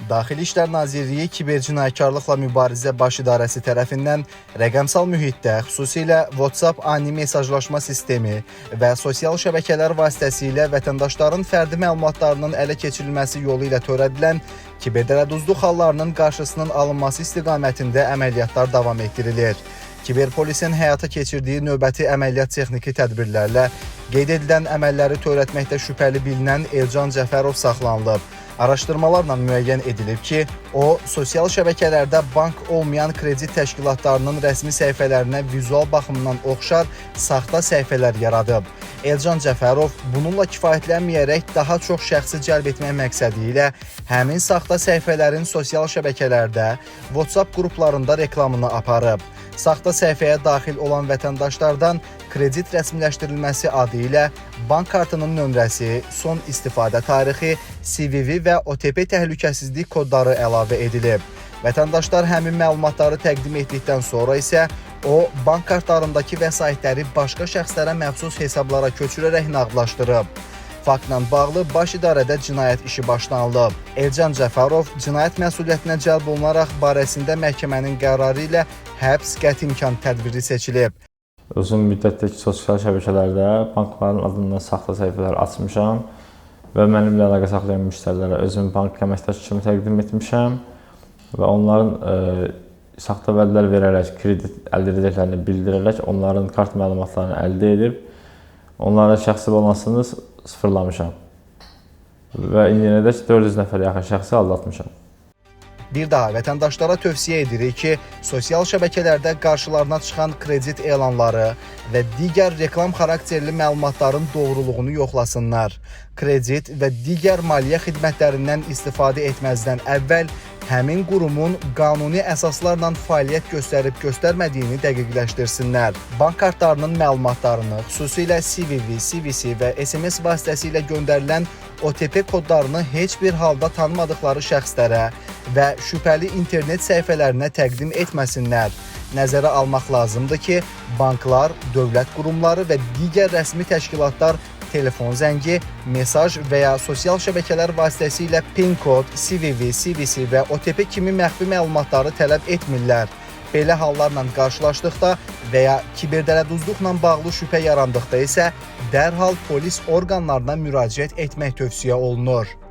Daxili İşlər Nazirliyi Kibercinayətkarlıqla Mübarizə Baş İdarəsi tərəfindən rəqəmsal mühitdə, xüsusilə WhatsApp ani mesajlaşma sistemi və sosial şəbəkələr vasitəsilə vətəndaşların fərdi məlumatlarının ələ keçirilməsi yolu ilə törədilən kiberdələduzluq hallarının qarşısının alınması istiqamətində əməliyyatlar davam etdirilir. Kiberpolisin həyata keçirdiyi növbəti əməliyyat texniki tədbirlərlə qeyd edilən əməlləri törətməkdə şübhəli bilinən Elcan Cəfərov saxlanılıb. Araşdırmalarla müəyyən edilib ki, o, sosial şəbəkələrdə bank olmayan kredit təşkilatlarının rəsmi səhifələrinə vizual baxımdan oxşar saxta səhifələr yaradıb. Elcan Cəfərov bununla kifayətlənməyərək daha çox şəxsi cəlb etmək məqsədi ilə həmin saxta səhifələrin sosial şəbəkələrdə, WhatsApp qruplarında reklamını aparıb. Saxta səhifəyə daxil olan vətəndaşlardan kredit rəsmiləşdirilməsi adı ilə bank kartının nömrəsi, son istifadə tarixi, CVV və OTP təhlükəsizlik kodları əlavə edilib. Vətəndaşlar həmin məlumatları təqdim etdikdən sonra isə o, bank kartlarındakı vəsaitləri başqa şəxslərə məxsus hesablara köçürərək nağdlaşdırıb. Faktla bağlı baş idarədə cinayət işi başlanılıb. Elcan Cəfərov cinayət məsuliyyətinə cəlb olunaraq barəsində məhkəmənin qərarı ilə həbs qəti imkan tədbiri seçilib. Uzun müddətdəki sosial şəbəkələrdə bankların adından saxta səhifələr açmışam və mənimlə əlaqə saxlayan müştərilərə özüm bank əməkdaşı kimi təqdim etmişəm və onların saxta vədlər verərək kredit əldə edəcəklərini bildirərək onların kart məlumatlarını əldə edib onların şəxsi balansını sıfırlamışam və indiyənədək 400 nəfər yaxın şəxsi aldatmışam. Bir daha vətəndaşlara tövsiyə edirik ki, sosial şəbəkələrdə qarşılarına çıxan kredit elanları və digər reklam xarakterli məlumatların doğruluğunu yoxlasınlar. Kredit və digər maliyyə xidmətlərindən istifadə etməzdən əvvəl həmin qurumun qanuni əsaslarla fəaliyyət göstərib-göstərmədiyini dəqiqləşdirsinlər. Bank kartlarının məlumatlarını, xüsusilə CVV, CVC və SMS vasitəsilə göndərilən OTP kodlarını heç bir halda tanımadıkları şəxslərə və şübhəli internet səhifələrinə təqdim etməsinlər. Nəzərə almaq lazımdır ki, banklar, dövlət qurumları və digər rəsmi təşkilatlar telefon zəngi, mesaj və ya sosial şəbəkələr vasitəsilə PIN kod, CVV, CVC və OTP kimi məxfi məlumatları tələb etmirlər. Belə hallarla qarşılaşdıqda və ya kiberdələduzluqla bağlı şübhə yarandıqda isə dərhal polis orqanlarına müraciət etmək tövsiyə olunur.